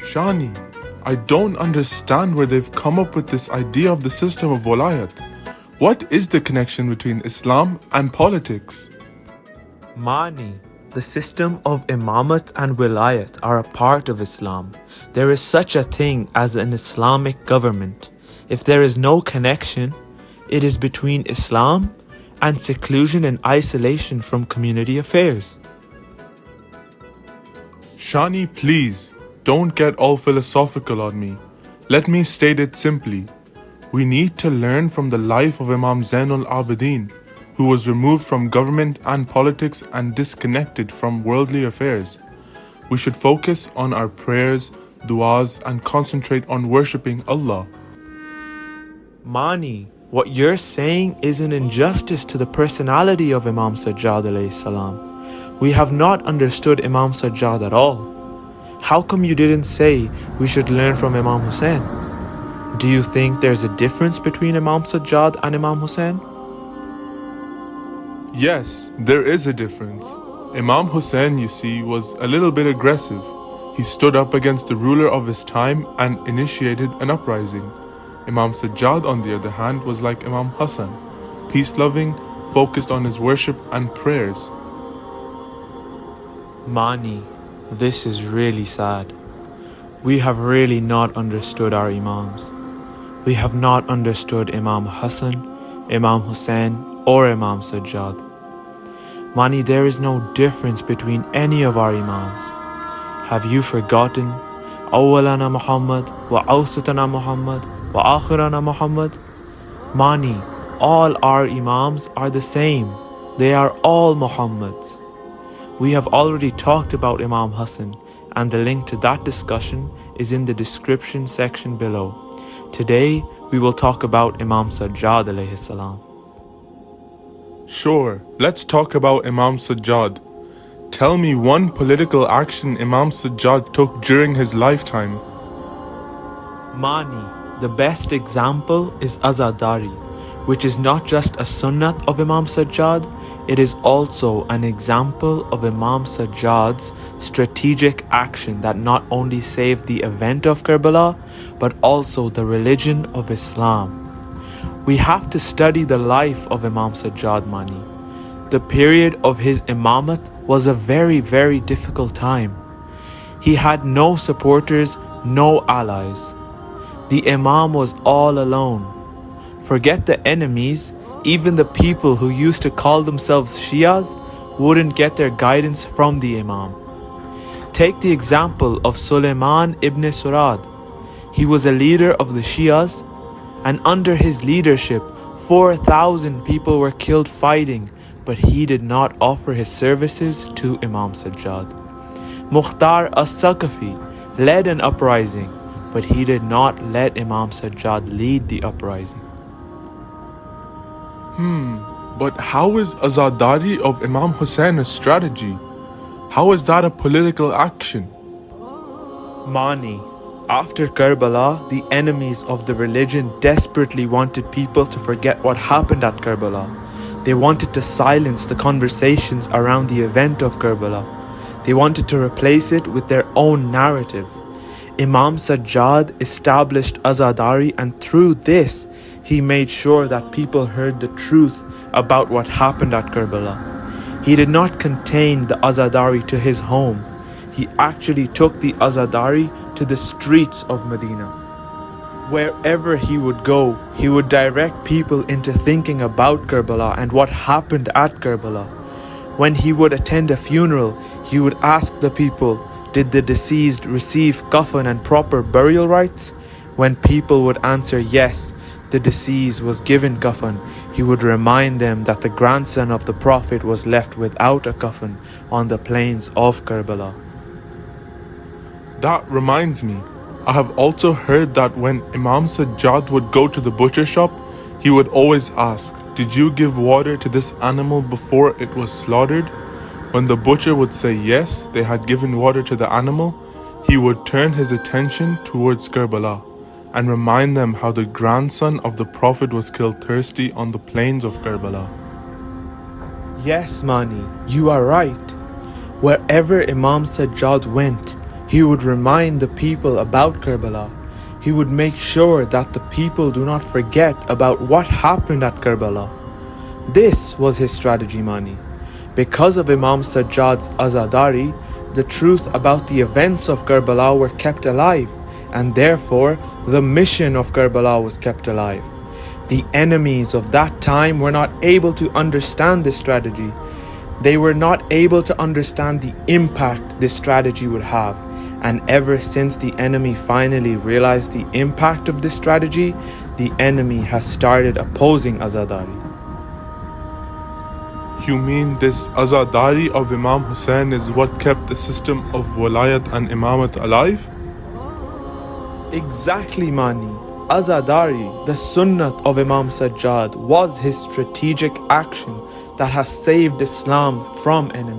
Shani, I don't understand where they've come up with this idea of the system of walayat. What is the connection between Islam and politics? Mani, the system of imamat and wilayat are a part of Islam. There is such a thing as an Islamic government. If there is no connection, it is between Islam and seclusion and isolation from community affairs. Shani, please, don't get all philosophical on me. Let me state it simply. We need to learn from the life of Imam Zainul Abidin, who was removed from government and politics and disconnected from worldly affairs. We should focus on our prayers, du'as, and concentrate on worshipping Allah. Mani, what you're saying is an injustice to the personality of Imam Sajjad alayhi salam. We have not understood Imam Sajjad at all. How come you didn't say we should learn from Imam Hussein? Do you think there's a difference between Imam Sajjad and Imam Hussein? Yes, there is a difference. Imam Hussein, you see, was a little bit aggressive. He stood up against the ruler of his time and initiated an uprising. Imam Sajjad, on the other hand, was like Imam Hassan, peace-loving, focused on his worship and prayers. Mani, this is really sad. We have really not understood our Imams. We have not understood Imam Hassan, Imam Hussein, or Imam Sajjad. Mani, there is no difference between any of our Imams. Have you forgotten? Awwalana Muhammad, wa awsatana Muhammad, wa akhirana Muhammad. Mani, all our Imams are the same. They are all Muhammads. We have already talked about Imam Hassan, and the link to that discussion is in the description section below. Today, we will talk about Imam Sajjad alayhi salam. Sure, let's talk about Imam Sajjad. Tell me one political action Imam Sajjad took during his lifetime. Mani, the best example is Azadari, which is not just a sunnat of Imam Sajjad, it is also an example of Imam Sajjad's strategic action that not only saved the event of Karbala, but also the religion of Islam. We have to study the life of Imam Sajjad, Mani. The period of his imamat was a very, very difficult time. He had no supporters, no allies. The Imam was all alone. Forget the enemies, even the people who used to call themselves Shias wouldn't get their guidance from the Imam. Take the example of Sulaiman ibn Surad. He was a leader of the Shias, and under his leadership 4,000 people were killed fighting, but he did not offer his services to Imam Sajjad. Mukhtar as-Saqafi led an uprising, but he did not let Imam Sajjad lead the uprising. But how is Azadari of Imam Hussein a strategy? How is that a political action? Mani, after Karbala, the enemies of the religion desperately wanted people to forget what happened at Karbala. They wanted to silence the conversations around the event of Karbala. They wanted to replace it with their own narrative. Imam Sajjad established Azadari, and through this, he made sure that people heard the truth about what happened at Karbala. He did not contain the Azadari to his home. He actually took the Azadari to the streets of Medina. Wherever he would go, he would direct people into thinking about Karbala and what happened at Karbala. When he would attend a funeral, he would ask the people, did the deceased receive kafan and proper burial rites? When people would answer yes, the deceased was given kafan, he would remind them that the grandson of the Prophet was left without a kafan on the plains of Karbala. That reminds me, I have also heard that when Imam Sajjad would go to the butcher shop, he would always ask, did you give water to this animal before it was slaughtered? When the butcher would say yes, they had given water to the animal, he would turn his attention towards Karbala and remind them how the grandson of the Prophet was killed thirsty on the plains of Karbala. Yes, Mani, you are right. Wherever Imam Sajjad went, He would remind the people about Karbala. He would make sure that the people do not forget about what happened at Karbala. This was his strategy, Mani. Because of Imam Sajjad's azadari, the truth about the events of Karbala were kept alive, and therefore the mission of Karbala was kept alive. The enemies of that time were not able to understand this strategy. They were not able to understand the impact this strategy would have. And ever since the enemy finally realized the impact of this strategy, the enemy has started opposing azadari. You mean this azadari of Imam Hussain is what kept the system of walayat and imamat alive? Exactly, Mani. Azadari, the sunnat of Imam Sajjad, was his strategic action that has saved Islam from enemies.